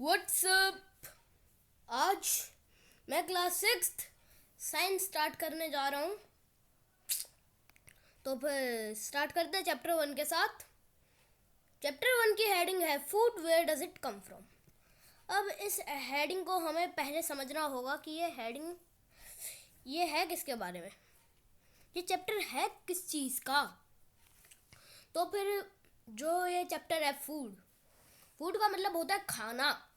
WhatsApp. आज मैं class 6th science start करने जा रहा हूँ। तो फिर स्टार्ट करते हैं चैप्टर 1 के साथ। चैप्टर 1 की हेडिंग है food, where does it come from. अब इस हेडिंग को हमें पहले समझना होगा कि ये है किसके बारे में, ये चैप्टर है किस चीज़ का। तो फिर जो ये चैप्टर है फूड का मतलब होता है खाना।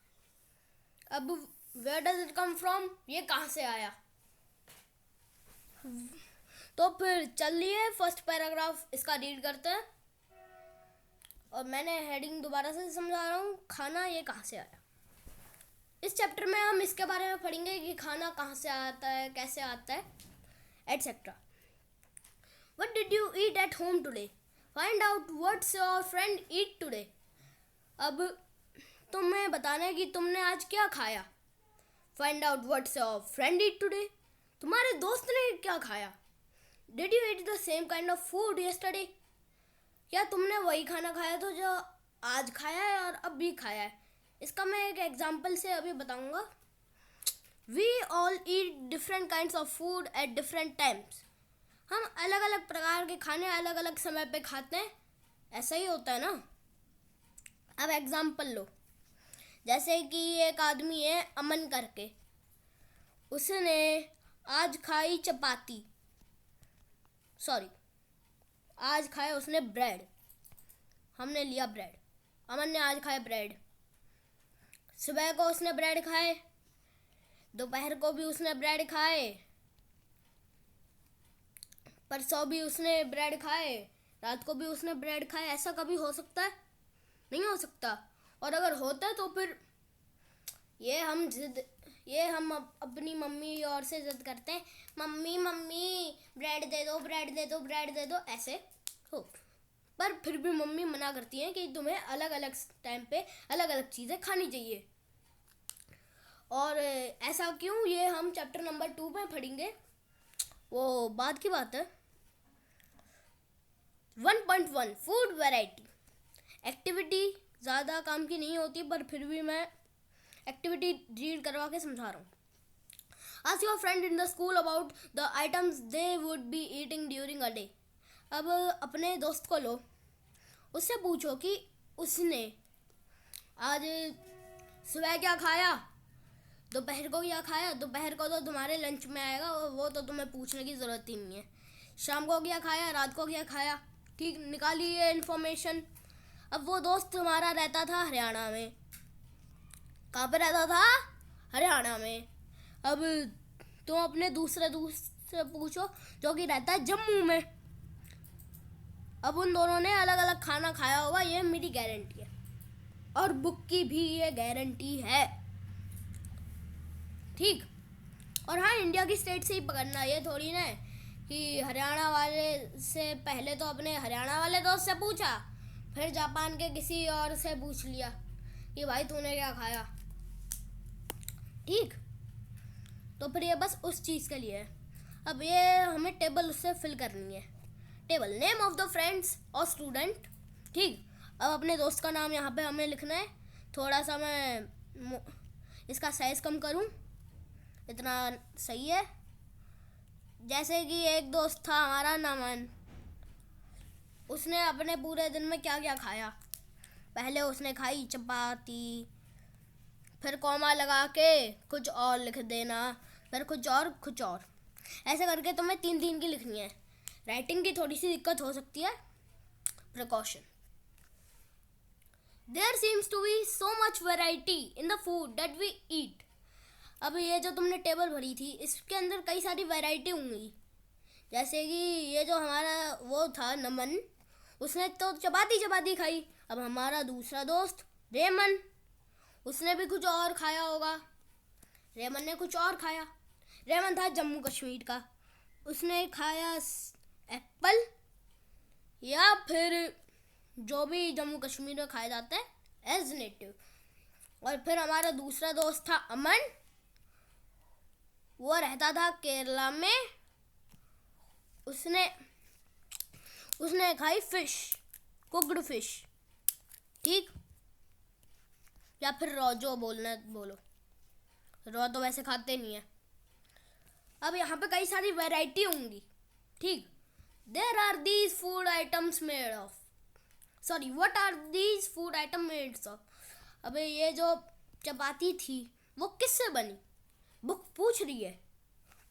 अब where does it come from, ये कहाँ से आया। तो फिर चलिए फर्स्ट पैराग्राफ इसका रीड करते हैं। और मैंने हेडिंग दोबारा से समझा रहा हूँ, खाना ये कहाँ से आया। इस चैप्टर में हम इसके बारे में पढ़ेंगे कि खाना कहाँ से आता है, कैसे आता है, etcetera. What did you eat at home today? Find out what's your friend eat today. अब तुम्हें बताना है कि तुमने आज क्या खाया। Find out what's your friend eat today. तुम्हारे दोस्त ने क्या खाया। Did you eat the same kind of food yesterday? क्या तुमने वही खाना खाया था जो आज खाया है और अब भी खाया है। इसका मैं एक एग्जांपल से अभी बताऊंगा। We all eat different kinds of food at different times. हम अलग अलग प्रकार के खाने अलग अलग समय पे खाते हैं, ऐसा ही होता है ना। अब एग्जांपल लो, जैसे कि एक आदमी है अमन करके, उसने आज खाई चपाती, आज खाया उसने ब्रेड। हमने लिया ब्रेड, अमन ने आज खाया ब्रेड। सुबह को उसने ब्रेड खाए, दोपहर को भी उसने ब्रेड खाए, परसों भी उसने ब्रेड खाए, रात को भी उसने ब्रेड खाए। ऐसा कभी हो सकता है? नहीं हो सकता। और अगर होता है तो फिर ये हम अपनी मम्मी और से जिद करते हैं, मम्मी मम्मी ब्रेड दे दो, ब्रेड दे दो, ब्रेड दे दो, ऐसे हो। पर फिर भी मम्मी मना करती हैं कि तुम्हें अलग अलग टाइम पे अलग अलग चीज़ें खानी चाहिए। और ऐसा क्यों, ये हम चैप्टर नंबर 2 में पढ़ेंगे, वो बाद की बात है। 1.1 फूड वैरायटी। एक्टिविटी ज़्यादा काम की नहीं होती, पर फिर भी मैं एक्टिविटी रीड करवा के समझा रहा हूँ। Ask your friend in the school about the items they would be eating during a day. अब अपने दोस्त को लो, उससे पूछो कि उसने आज सुबह क्या खाया, दोपहर को क्या खाया। दोपहर को तो तुम्हारे लंच में आएगा, वो तो तुम्हें पूछने की ज़रूरत ही नहीं है। शाम को क्या खाया, रात को क्या खाया, ठीक, निकालिए इन्फॉर्मेशन। अब वो दोस्त हमारा रहता था हरियाणा में। कहाँ पे रहता था? हरियाणा में। अब तुम अपने दूसरे दोस्त से पूछो जो कि रहता है जम्मू में। अब उन दोनों ने अलग अलग खाना खाया होगा, ये मेरी गारंटी है, और बुक की भी ये गारंटी है, ठीक। और हाँ, इंडिया की स्टेट से ही पकड़ना, ये थोड़ी ना है कि हरियाणा वाले से पहले तो अपने हरियाणा वाले दोस्त से पूछा, फिर जापान के किसी और से पूछ लिया कि भाई तूने क्या खाया, ठीक। तो फिर ये बस उस चीज़ के लिए है। अब ये हमें टेबल उससे फिल करनी है। Table, name of the friends और स्टूडेंट, ठीक। अब अपने दोस्त का नाम यहाँ पे हमें लिखना है। थोड़ा सा मैं इसका साइज़ कम करूँ, इतना सही है। जैसे कि एक दोस्त था हमारा नमन, उसने अपने पूरे दिन में क्या क्या खाया। पहले उसने खाई चपाती, फिर कॉमा लगा के कुछ और लिख देना, फिर कुछ और, ऐसे करके तुम्हें 3 की लिखनी है। राइटिंग की थोड़ी सी दिक्कत हो सकती है, precaution. There seems to be so much variety in the food that we eat. अब ये जो तुमने टेबल भरी थी, इसके अंदर कई सारी वैरायटी होंगी। जैसे कि ये जो हमारा वो था नमन, उसने तो चपाती खाई। अब हमारा दूसरा दोस्त रेमन, उसने भी कुछ और खाया होगा। रेमन ने कुछ और खाया। रेमन था जम्मू कश्मीर का, उसने खाया एप्पल, या फिर जो भी जम्मू कश्मीर में खाए जाते हैं एज नेटिव। और फिर हमारा दूसरा दोस्त था अमन, वो रहता था केरला में। उसने खाई फिश, कुक्ड फिश, ठीक। या फिर रॉ, जो बोलना है बोलो। रॉ तो वैसे खाते नहीं है। अब यहाँ पे कई सारी वैरायटी होंगी, ठीक। There are these food items made of, sorry what are these food item made of. अब ये जो चपाती थी वो किससे बनी? बुक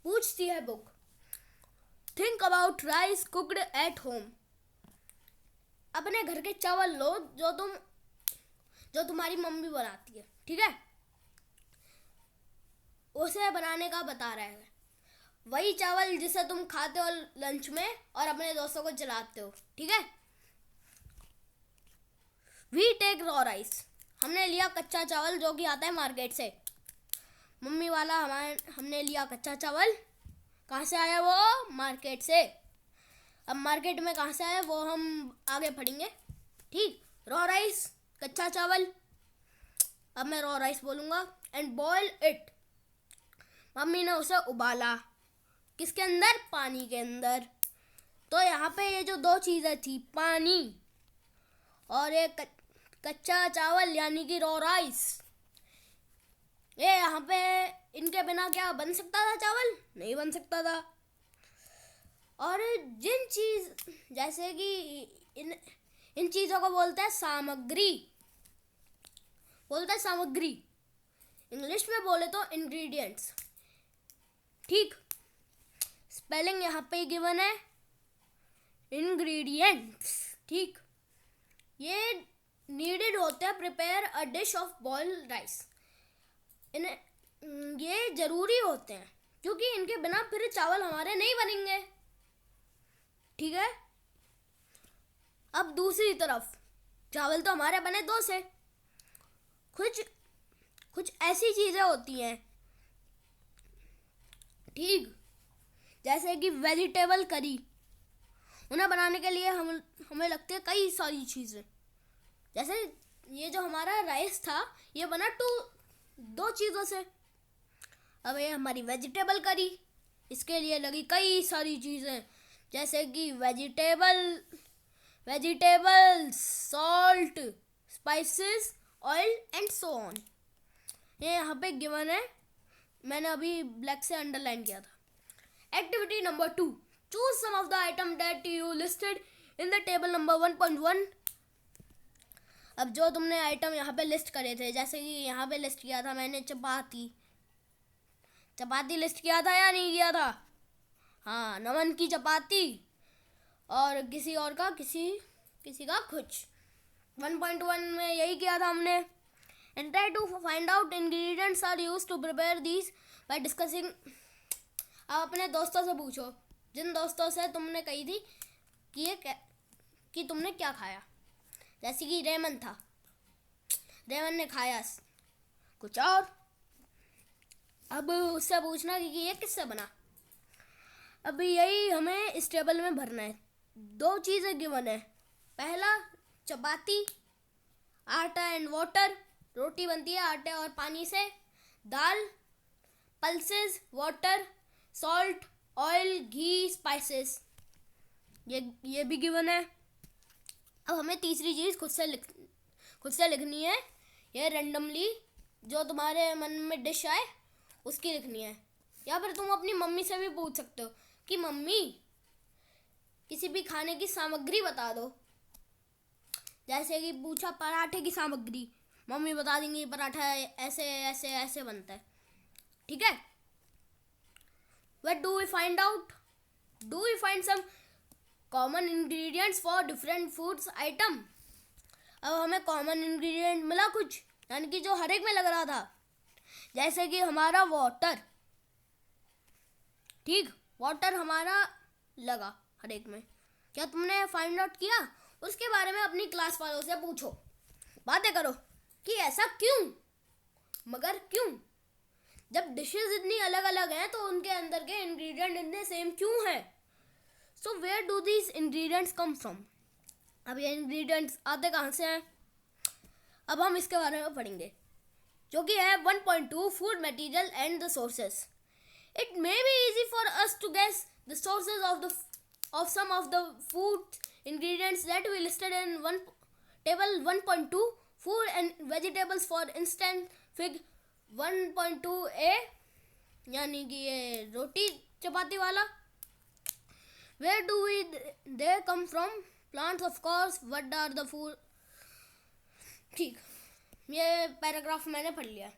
पूछती है book. Think about rice cooked at home. अपने घर के चावल लो जो तुम्हारी मम्मी बनाती है, ठीक है, उसे बनाने का बता रहे हैं। वही चावल जिसे तुम खाते हो लंच में और अपने दोस्तों को खिलाते हो, ठीक है। We take raw rice. हमने लिया कच्चा चावल जो कि आता है मार्केट से। मम्मी वाला हमने लिया कच्चा चावल। कहाँ से आया वो? मार्केट से। अब मार्केट में कहाँ से आया वो हम आगे पढ़ेंगे, ठीक। रॉ राइस, कच्चा चावल। अब मैं रॉ राइस बोलूँगा। And boil it. मम्मी ने उसे उबाला। किसके अंदर? पानी के अंदर। तो यहाँ पे ये जो दो चीज़ें थी, पानी और एक कच्चा चावल यानी कि रॉ राइस, ये यहाँ पे इनके बिना क्या बन सकता था चावल? नहीं बन सकता था। और जिन चीज़ जैसे कि इन चीज़ों को बोलते हैं सामग्री, इंग्लिश में बोले तो इंग्रेडिएंट्स, ठीक। स्पेलिंग यहाँ पे गिवन है इंग्रेडिएंट्स, ठीक। ये नीडेड होते हैं prepare a dish of boiled rice. ये जरूरी होते हैं क्योंकि इनके बिना फिर चावल हमारे नहीं बनेंगे, ठीक है। अब दूसरी तरफ चावल तो हमारे बने दो से। कुछ ऐसी चीज़ें होती हैं, ठीक, जैसे कि वेजिटेबल करी। उन्हें बनाने के लिए हमें लगती है कई सारी चीज़ें। जैसे ये जो हमारा राइस था ये बना दो चीज़ों से। अब ये हमारी वेजिटेबल करी, इसके लिए लगी कई सारी चीज़ें, जैसे कि vegetables, salt, spices, oil and so on. ये यहाँ पे गिवन है, मैंने अभी ब्लैक से अंडरलाइन किया था। Activity number 2, choose some of the item that you listed in the table number 1.1। अब जो तुमने आइटम यहाँ पे लिस्ट करे थे, जैसे कि यहाँ पे लिस्ट किया था मैंने चपाती लिस्ट किया था या नहीं किया था? हाँ, नमन की चपाती और किसी और का किसी का कुछ। 1.1 में यही किया था हमने। And try to find out ingredients are used to prepare these by discussing. अब अपने दोस्तों से पूछो, जिन दोस्तों से तुमने कही थी कि तुमने क्या खाया। जैसे कि रेमन था, रेमन ने खाया कुछ और। अब उससे पूछना कि ये किससे बना। अब यही हमें इस टेबल में भरना है। 2 चीज़ें गिवन है। पहला चपाती, आटा एंड वाटर, रोटी बनती है आटे और पानी से। दाल, पल्सेस, वाटर, सॉल्ट, ऑयल, घी, स्पाइसेस, ये भी गिवन है। अब हमें तीसरी चीज़ खुद से लिखनी है। ये रैंडमली जो तुम्हारे मन में डिश आए उसकी लिखनी है। या फिर तुम अपनी मम्मी से भी पूछ सकते हो कि मम्मी किसी भी खाने की सामग्री बता दो। जैसे कि पूछा पराठे की सामग्री, मम्मी बता देंगी पराठा ऐसे ऐसे ऐसे बनता है, ठीक है। What do we find out? Do we find some common ingredients for different foods item? अब हमें कॉमन इंग्रेडिएंट मिला कुछ, यानी कि जो हर एक में लग रहा था। जैसे कि हमारा वाटर, ठीक, वाटर हमारा लगा हर एक में। क्या तुमने फाइंड आउट किया? उसके बारे में अपनी क्लास वालों से पूछो, बातें करो कि ऐसा क्यों, मगर क्यों। जब डिशेस इतनी अलग अलग हैं तो उनके अंदर के इंग्रेडिएंट इतने सेम क्यों हैं? So where do these ingredients come from? अब ये इंग्रेडिएंट्स आते कहाँ से हैं? अब हम इसके बारे में पढ़ेंगे, जो कि है 1.2 food material and the sources. It may be easy for us to guess the sources of some of the food ingredients that we listed in table 1.2 food and vegetables for instance fig 1.2a, यानी कि ये रोटी चपाती वाला। Where do we they come from? Plants of course. What are the food? ठीक, ये paragraph मैंने पढ़ लिया।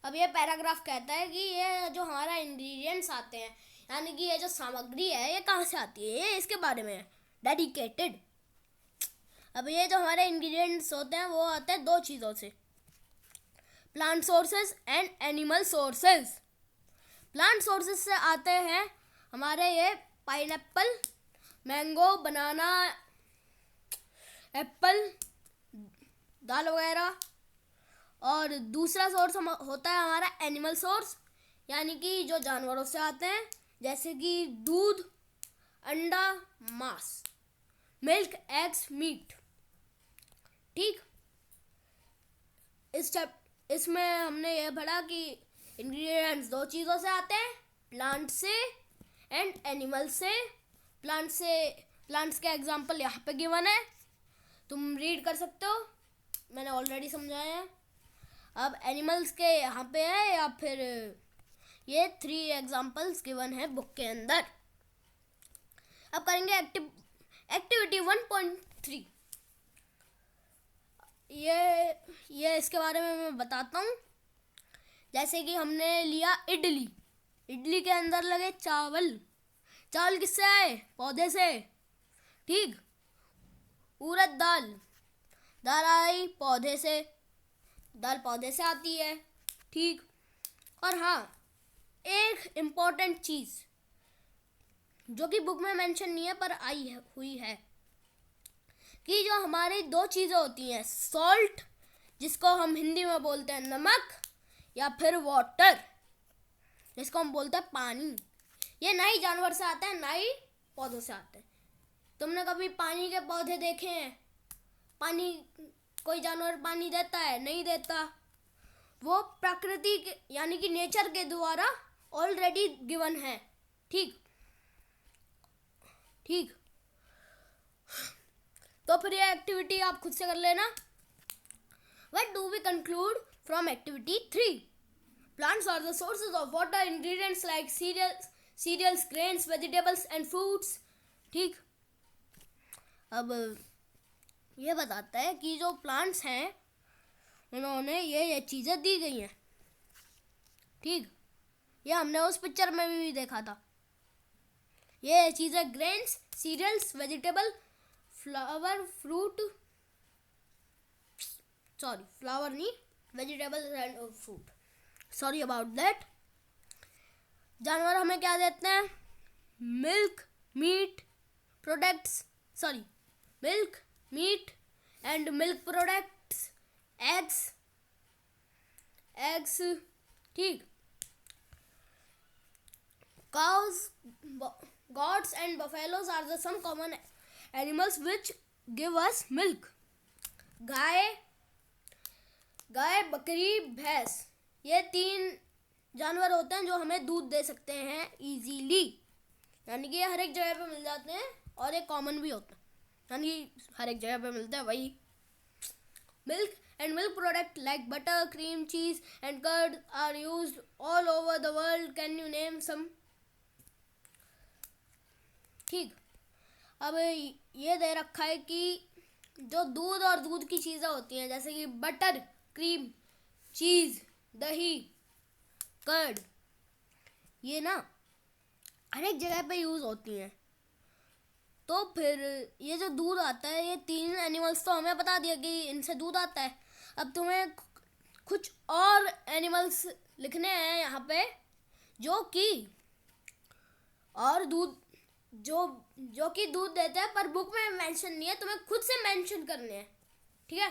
अब ये पैराग्राफ कहता है कि ये जो हमारा इंग्रेडिएंट्स आते हैं, यानी कि ये जो सामग्री है ये कहाँ से आती है, ये इसके बारे में डेडिकेटेड। अब ये जो हमारे इंग्रेडिएंट्स होते हैं वो आते हैं दो चीज़ों से, plant sources and animal sources. Plant sources से आते हैं हमारे ये पाइनएप्पल, मैंगो, बनाना, एप्पल, दाल वगैरह। और दूसरा सोर्स होता है हमारा एनिमल सोर्स, यानी कि जो जानवरों से आते हैं, जैसे कि दूध, अंडा, मांस, मिल्क, एग्स, मीट। ठीक, इसमें हमने ये पढ़ा कि इंग्रेडिएंट्स दो चीज़ों से आते हैं, प्लांट से एंड एनिमल से। प्लांट्स के एग्जांपल यहाँ पे गिवन है, तुम रीड कर सकते हो, मैंने ऑलरेडी समझाया है। अब एनिमल्स के यहाँ पे है, या फिर ये 3 एग्जांपल्स गिवन है बुक के अंदर। अब करेंगे एक्टिविटी 1.3। ये इसके बारे में मैं बताता हूँ। जैसे कि हमने लिया इडली के अंदर लगे चावल किससे आए? पौधे से। ठीक, उड़द दाल आई पौधे से, दाल पौधे से आती है। ठीक, और हाँ, एक इम्पोर्टेंट चीज़ जो कि बुक में मेंशन नहीं है पर हुई है, कि जो हमारी दो चीज़ें होती हैं, सॉल्ट जिसको हम हिंदी में बोलते हैं नमक, या फिर वाटर जिसको हम बोलते हैं पानी, ये ना ही जानवर से आते हैं ना ही पौधों से आते हैं। तुमने कभी पानी के पौधे देखे हैं? पानी, कोई जानवर पानी देता है? नहीं देता। वो प्रकृति के यानी कि नेचर के द्वारा ऑलरेडी गिवन है। ठीक, तो फिर ये एक्टिविटी आप खुद से कर लेना। What do we conclude from activity 3? Plants are the sources of water, ingredients like cereals, grains, vegetables and fruits. ठीक, अब ये बताता है कि जो प्लांट्स हैं उन्होंने ये चीज़ें दी गई हैं। ठीक, ये हमने उस पिक्चर में भी देखा था। ये चीज़ें ग्रेन्स, सीरियल्स, वेजिटेबल, फ्लावर नहीं, vegetables and fruit. Sorry about that. जानवर हमें क्या देते हैं? Milk, meat and milk products, eggs. ठीक, cows, goats and buffaloes are the some common animals which give us milk. गाय, बकरी, भैंस, ये 3 जानवर होते हैं जो हमें दूध दे सकते हैं इजीली, यानी कि ये हर एक जगह पे मिल जाते हैं और ये कॉमन भी होता है, यानी हर एक जगह पे मिलते हैं वही। Milk and milk product like butter, cream, cheese and curd are used all over the world. Can you name some? ठीक, अब ये दे रखा है कि जो दूध और दूध की चीज़ें होती हैं, जैसे कि बटर, क्रीम, चीज़, दही, कर्ड, ये ना हर एक जगह पे यूज़ होती हैं। तो फिर ये जो दूध आता है, ये 3 एनिमल्स तो हमें बता दिया कि इनसे दूध आता है। अब तुम्हें कुछ और एनिमल्स लिखने हैं यहाँ पे जो कि और दूध जो कि दूध देते हैं, पर बुक में मेंशन नहीं है, तुम्हें खुद से मेंशन करने हैं। ठीक है।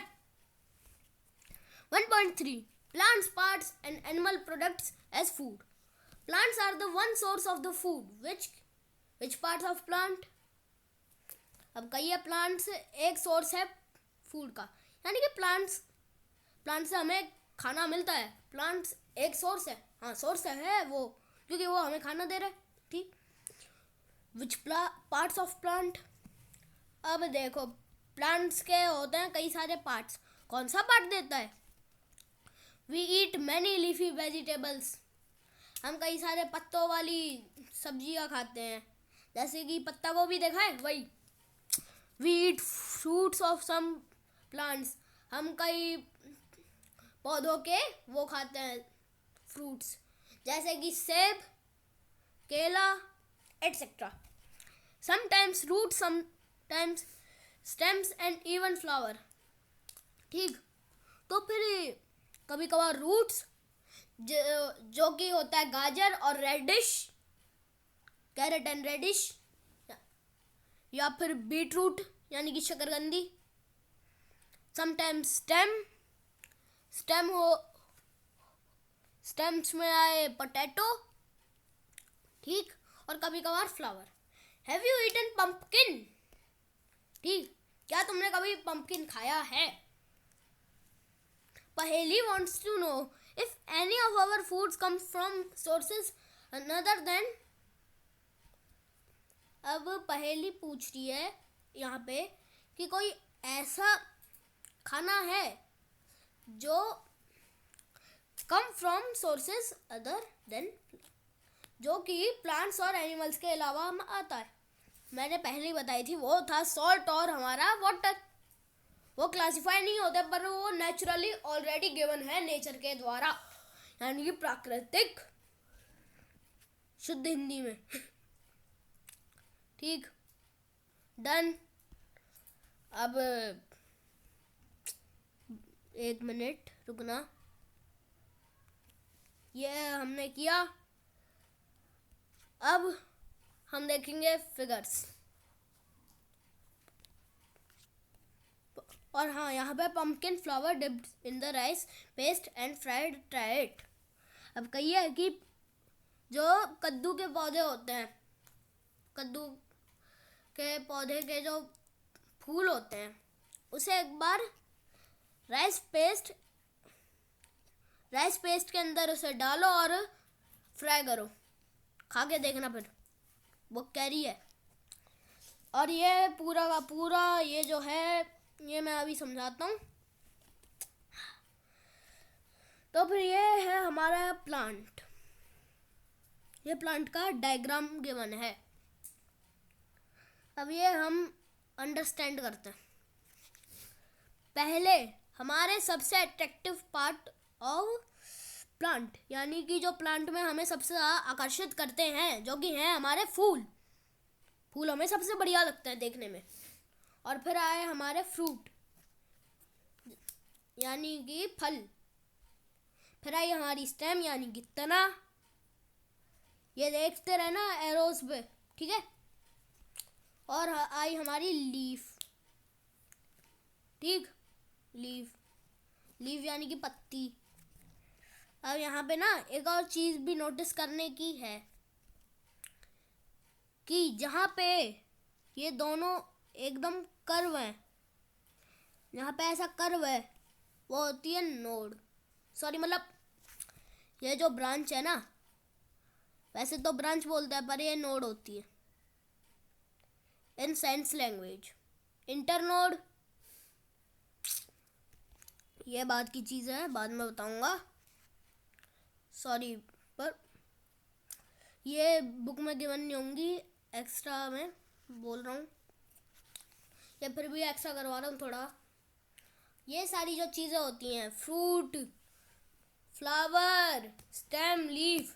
1.3 Plants, parts and animal products as food. Plants are the one source of the food. Which parts of plant? अब कहिए प्लांट्स एक सोर्स है फूड का, यानी कि प्लांट से हमें खाना मिलता है। प्लांट्स एक सोर्स है, हाँ सोर्स है वो, क्योंकि वो हमें खाना दे रहे हैं। ठीक, विच पार्ट्स ऑफ प्लांट? अब देखो, प्लांट्स के होते हैं कई सारे पार्ट्स, कौन सा पार्ट देता है? We eat many leafy vegetables, हम कई सारे पत्तों वाली सब्जियां खाते हैं, जैसे कि पत्ता गोभी देखा है वही। We eat fruits of some plants, हम कई पौधों के वो खाते हैं फ्रूट्स, जैसे कि सेब, केला etcetera. Sometimes root, sometimes stems and even flower. ठीक, तो फिर कभी कभार रूट्स जो कि होता है गाजर और रेडिश, कैरेट एंड रेडिश, या फिर बीटरूट यानी कि शकरकंदी। समटाइम्स स्टेम्स में आए पोटैटो। ठीक, और कभी कभार flower. Have you eaten pumpkin? ठीक, क्या तुमने कभी पंपकिन खाया है? पहेली wants to know if any of our foods come from sources another than। अब पहेली पूछ रही है यहाँ पे कि कोई ऐसा खाना है जो come from sources other than, जो कि प्लांट्स और एनिमल्स के अलावा आता है। मैंने पहले ही बताई थी, वो था सॉल्ट और हमारा वाटर। वो क्लासिफाई नहीं होते, पर वो नेचुरली ऑलरेडी गिवन है नेचर के द्वारा, यानी कि प्राकृतिक, शुद्ध हिंदी में। ठीक, डन। अब 1 मिनट रुकना, ये हमने किया। अब हम देखेंगे फिगर्स। और हाँ, यहाँ पे pumpkin flower dipped in the rice paste and fried, try it. अब कहिए कि जो कद्दू के पौधे होते हैं, कद्दू के पौधे के जो फूल होते हैं, उसे एक बार राइस पेस्ट के अंदर उसे डालो और फ्राई करो, खा के देखना फिर वो कैरी है। और ये पूरा का पूरा ये जो है, ये मैं अभी समझाता हूँ। तो फिर ये है हमारा प्लांट, ये प्लांट का डायग्राम गिवन है। अब ये हम अंडरस्टैंड करते हैं। पहले हमारे सबसे अट्रैक्टिव पार्ट ऑफ प्लांट, यानी कि जो प्लांट में हमें सबसे आकर्षित करते हैं, जो कि हैं हमारे फूल हमें सबसे बढ़िया लगता है देखने में। और फिर आए हमारे फ्रूट, यानी कि फल। फिर आई हमारी स्टेम, यानी कि तना। ये देखते रहना एरोस पे, ठीक है। और आई हमारी लीफ। ठीक, लीफ यानी कि पत्ती। अब यहाँ पे ना एक और चीज भी नोटिस करने की है कि जहाँ पे ये दोनों एकदम कर्व है, यहाँ पे ऐसा कर्व है, वो होती है नोड। सॉरी, मतलब ये जो ब्रांच है ना, वैसे तो ब्रांच बोलते हैं, पर ये नोड होती है इन साइंस लैंग्वेज। इंटरनोड, ये बात की चीज़ है, बाद में बताऊंगा। सॉरी, पर ये बुक में गिवन नहीं होंगी, एक्स्ट्रा में बोल रहा हूँ, या फिर भी एक्स्ट्रा करवा रहा हूँ थोड़ा। ये सारी जो चीज़ें होती हैं, फ्रूट, फ्लावर, स्टेम, लीफ,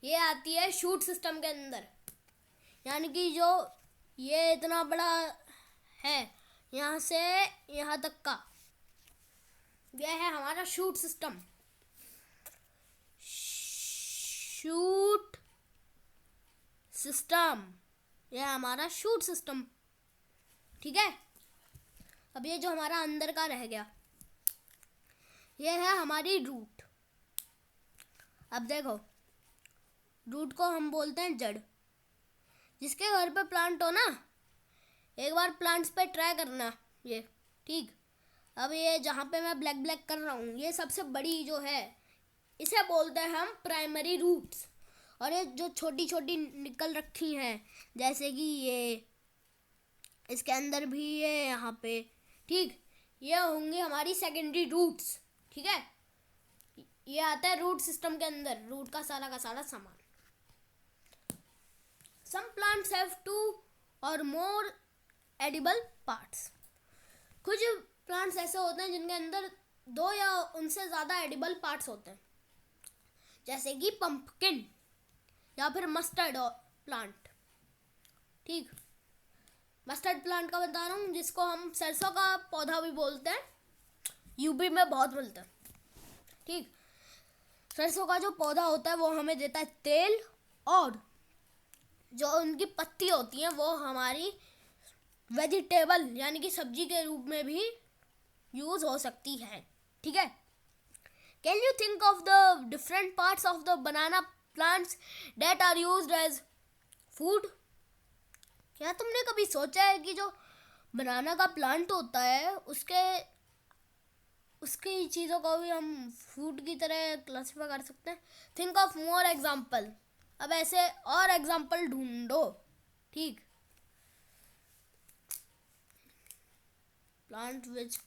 ये आती है शूट सिस्टम के अंदर। यानी कि जो ये इतना बड़ा है, यहाँ से यहाँ तक का, यह है हमारा शूट सिस्टम। शूट सिस्टम, यह हमारा शूट सिस्टम, ठीक है। अब ये जो हमारा अंदर का रह गया, ये है हमारी रूट। अब देखो, रूट को हम बोलते हैं जड़। जिसके घर पे प्लांट हो ना, एक बार प्लांट्स पे ट्राई करना ये, ठीक। अब ये जहाँ पे मैं ब्लैक कर रहा हूँ, ये सबसे बड़ी जो है, इसे बोलते हैं हम प्राइमरी रूट्स। और ये जो छोटी छोटी निकल रखी हैं, जैसे कि ये इसके अंदर भी ये यहाँ पे, ठीक, ये होंगी हमारी सेकेंडरी रूट्स, ठीक है। ये आता है रूट सिस्टम के अंदर, रूट का सारा सामान। सम प्लांट्स हैव 2 और मोर एडिबल पार्ट्स। कुछ प्लांट्स ऐसे होते हैं जिनके अंदर 2 या उनसे ज़्यादा एडिबल पार्ट्स होते हैं, जैसे कि पंपकिन या फिर मस्टर्ड प्लांट, ठीक। मस्टर्ड प्लांट का बता रहा हूँ, जिसको हम सरसों का पौधा भी बोलते हैं, यूपी में बहुत मिलता है, ठीक। सरसों का जो पौधा होता है वो हमें देता है तेल, और जो उनकी पत्ती होती हैं वो हमारी वेजिटेबल यानी कि सब्जी के रूप में भी यूज हो सकती है, ठीक है। Can you think of the different parts of the banana plants that are used as food? क्या तुमने कभी सोचा है कि जो बनाना का प्लांट होता है उसकी चीज़ों को भी हम फूड की तरह क्लासिफाई कर सकते हैं? Think of more example. अब ऐसे और एग्जाम्पल ढूंढो, ठीक। प्लांट विच,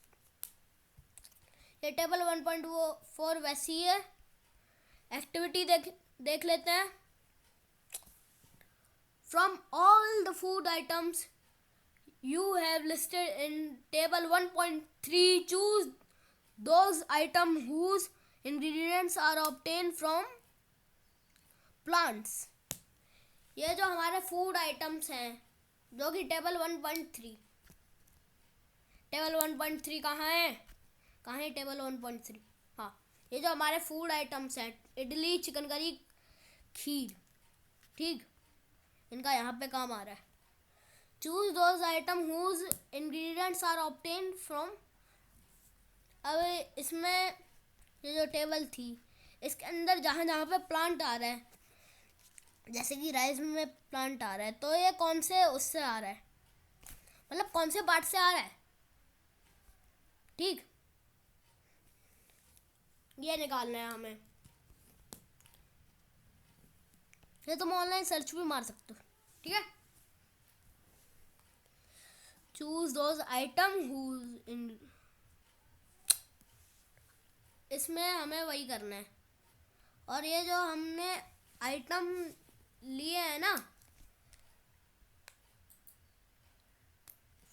ये टेबल 1.4 वैसी है। एक्टिविटी देख लेते हैं। From all the food items you have listed in table 1.3, choose those items whose ingredients are obtained from plants। ये जो हमारे फूड आइटम्स हैं जो कि टेबल 1.3, टेबल 1.3 कहाँ है टेबल 1.3? हाँ, ये जो हमारे फूड आइटम्स हैं, इडली, चिकन करी, खीर, ठीक, इनका यहाँ पे काम आ रहा है। Choose those items whose ingredients are obtained from। अब इसमें ये जो टेबल थी इसके अंदर जहाँ जहाँ पे प्लांट आ रहा है, जैसे कि राइस में प्लांट आ रहा है, तो ये कौन से उससे आ रहा है, मतलब कौन से पार्ट से आ रहा है, ठीक। ये निकालना है हमें। ये तुम ऑनलाइन सर्च भी मार सकते हो, ठीक है। Choose those items whose इसमें हमें वही करना है। और ये जो हमने आइटम लिए हैं ना,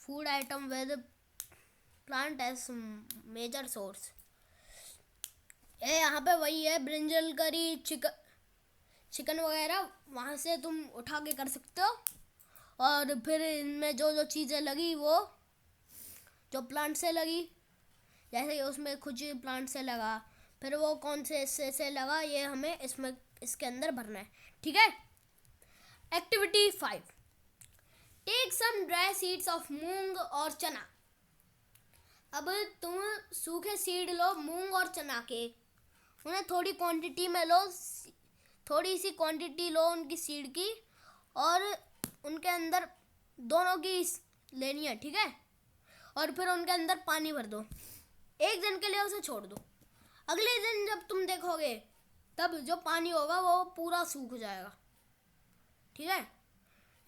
food item with plant as major source, ये यहाँ पे वही है, ब्रिंजल करी, चिकन वगैरह वहाँ से तुम उठा के कर सकते हो। और फिर इनमें जो जो चीज़ें लगी वो जो प्लांट से लगी, जैसे उसमें कुछ प्लांट से लगा, फिर वो कौन से लगा, ये हमें इसके अंदर भरना है, ठीक है। Activity 5, take some dry seeds of moong और चना। अब तुम सूखे सीड लो मूंग और चना के, उन्हें थोड़ी क्वांटिटी में लो, थोड़ी सी क्वांटिटी लो उनकी सीड की, और उनके अंदर दोनों की लेनी है, ठीक है। और फिर उनके अंदर पानी भर दो, एक दिन के लिए उसे छोड़ दो। अगले दिन जब तुम देखोगे तब जो पानी होगा वो पूरा सूख जाएगा, ठीक है।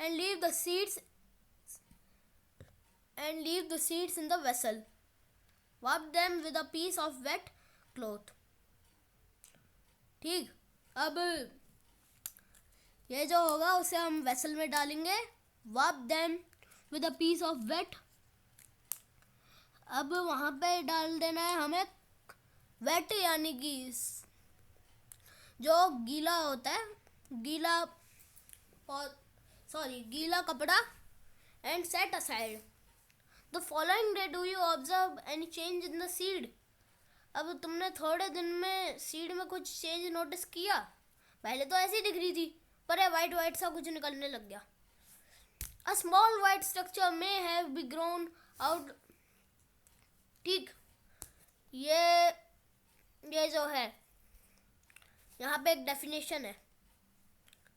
And leave the seeds in the vessel, wrap them with a piece of wet cloth, ठीक। अब ये जो होगा उसे हम वेसल में डालेंगे, wrap them with a piece of wet. अब वहाँ पे डाल देना है हमें वेट, यानी कि जो गीला होता है, गीला कपड़ा, and set aside. The following day do you observe any change in the seed. अब तुमने थोड़े दिन में सीड में कुछ चेंज नोटिस किया? पहले तो ऐसी दिख रही थी, पर ये वाइट सा कुछ निकलने लग गया। A small white structure may have B grown out, ठीक। ये जो है यहाँ पे एक डेफिनेशन है,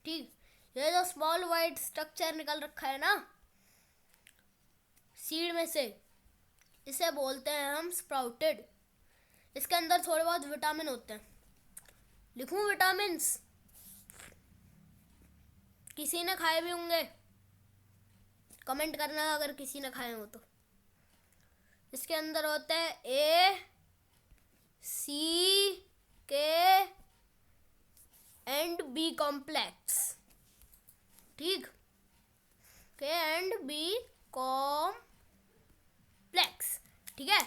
ठीक। ये जो स्मॉल वाइट स्ट्रक्चर निकल रखा है ना सीड में से, इसे बोलते हैं हम स्प्राउटेड। इसके अंदर थोड़े बहुत विटामिन होते हैं। लिखूं विटामिन्स? किसी ने खाए भी होंगे, कमेंट करना अगर किसी ने खाए हो तो, इसके अंदर होते हैं A, C, K and B complex. ठीक, K एंड B कॉम्प्लेक्स। ठीक है।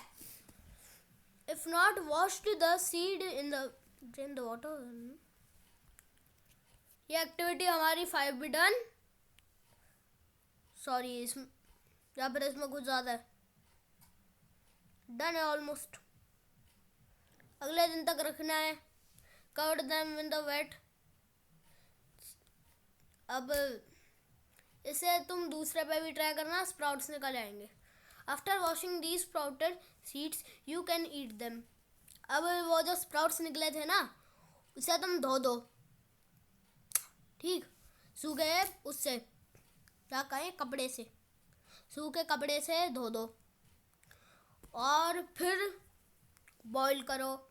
If not washed the seed in the water. ये एक्टिविटी हमारी 5 भी डन। सॉरी, इसमें या फिर इसमें कुछ ज़्यादा है। डन है ऑलमोस्ट। अगले दिन तक रखना है। Cover them in the wet. अब इसे तुम दूसरे पे भी ट्राई करना, स्प्राउट्स निकल आएंगे। After washing the sprouted seeds you can eat them. अब वो जो स्प्राउट्स निकले थे ना, उसे तुम धो दो। ठीक, सूखे उससे क्या कहें, कपड़े से, सूखे कपड़े से धो दो और फिर बॉईल करो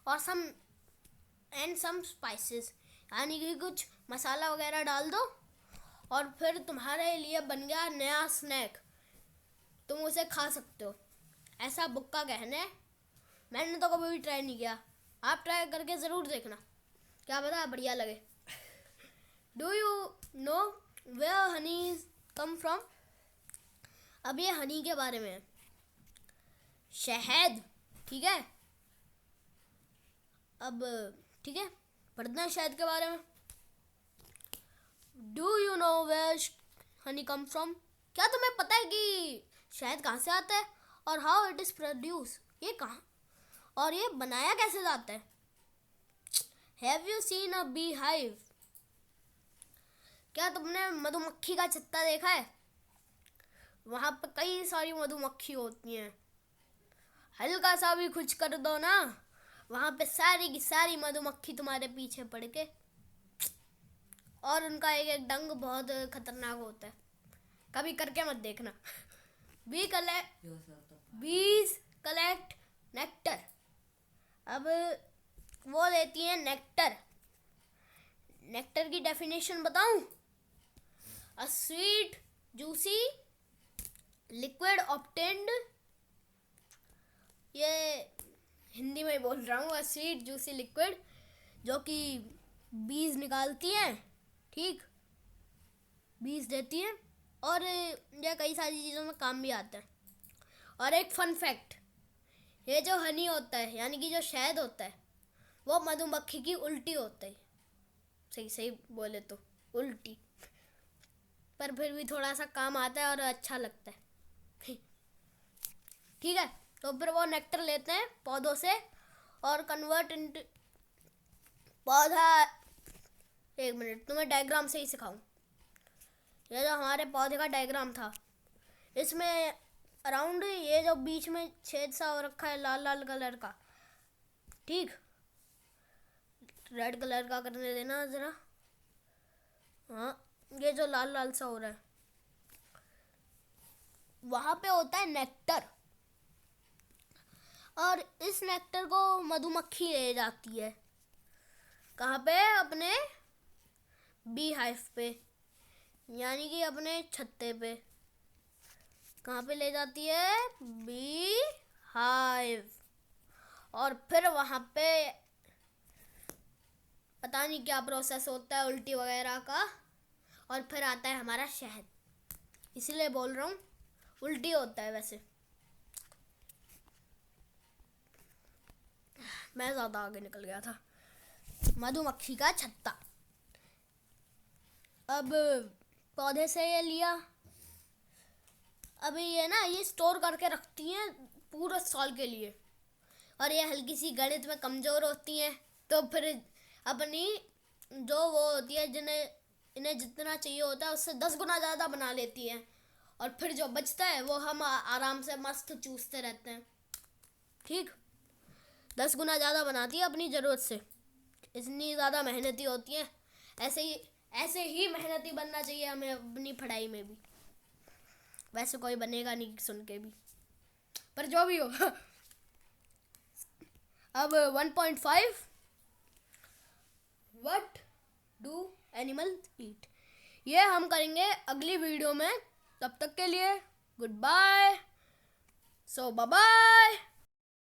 और सम स्पाइसेस यानी कि कुछ मसाला वगैरह डाल दो और फिर तुम्हारे लिए बन गया नया स्नैक। तुम उसे खा सकते हो। ऐसा बुक्का कहना है। मैंने तो कभी भी ट्राई नहीं किया। आप ट्राई करके ज़रूर देखना, क्या पता बढ़िया लगे। Do you know where honey come from? अब ये हनी के बारे में है, शहद। ठीक है, अब ठीक है, पढ़ना है शहद के बारे में। Do you know where honey come from? क्या तुम्हें पता है कि शहद कहाँ से आता है और हाउ इट इज़ प्रोड्यूस? ये कहाँ और ये बनाया कैसे जाता है? Have you seen a bee hive? क्या तुमने मधुमक्खी का छत्ता देखा है? वहाँ पर कई सारी मधुमक्खी होती हैं। हल्का सा भी कुछ कर दो ना, वहाँ पे सारी की सारी मधुमक्खी तुम्हारे पीछे पड़ के, और उनका एक एक डंग बहुत खतरनाक होता है। कभी करके मत देखना। बीज कलेक्ट नेक्टर। अब वो लेती हैं नेक्टर। नेक्टर की डेफिनेशन बताऊं? A sweet juicy liquid obtained, ये हिंदी में बोल रहा हूँ, अ स्वीट जूसी लिक्विड जो कि बीज निकालती हैं। ठीक, बीज देती हैं और ये कई सारी चीज़ों में काम भी आता है। और एक फन फैक्ट, ये जो हनी होता है यानी कि जो शहद होता है वो मधुमक्खी की उल्टी होता है। सही सही बोले तो उल्टी, पर फिर भी थोड़ा सा काम आता है और अच्छा लगता है। ठीक है, तो फिर वो नेक्टर लेते हैं पौधों से और कन्वर्ट इनटू पौधा। एक मिनट, तुम्हें डायग्राम से ही सिखाऊं। ये जो हमारे पौधे का डायग्राम था, इसमें अराउंड ये जो बीच में छेद सा हो रखा है लाल लाल कलर का, ठीक, रेड कलर का करने देना ज़रा। हाँ, ये जो लाल लाल सा हो रहा है वहाँ पे होता है नेक्टर, और इस नेक्टर को मधुमक्खी ले जाती है। कहाँ पे? अपने बी हाइव पे, यानी कि अपने छत्ते पे। कहाँ पे ले जाती है? Bee hive. और फिर वहाँ पे पता नहीं क्या प्रोसेस होता है उल्टी वगैरह का, और फिर आता है हमारा शहद। इसलिए बोल रहा हूँ उल्टी होता है। वैसे मैं ज़्यादा आगे निकल गया था। मधुमक्खी का छत्ता। अब पौधे से ये लिया, अभी ये ना ये स्टोर करके रखती हैं पूरे साल के लिए, और ये हल्की सी गणित में कमज़ोर होती हैं, तो फिर अपनी जो वो होती है इन्हें जितना चाहिए होता है उससे 10 गुना ज़्यादा बना लेती हैं, और फिर जो बचता है वो हम आराम से मस्त चूसते रहते हैं। ठीक, 10 गुना ज़्यादा बनाती है अपनी ज़रूरत से। इतनी ज़्यादा मेहनती होती हैं। ऐसे ही मेहनती बनना चाहिए हमें अपनी पढ़ाई में भी। वैसे कोई बनेगा नहीं सुन के भी, पर जो भी हो। अब 1.5 व्हाट डू एनिमल ईट, ये हम करेंगे अगली वीडियो में। तब तक के लिए गुड बाय, सो बाय बाय।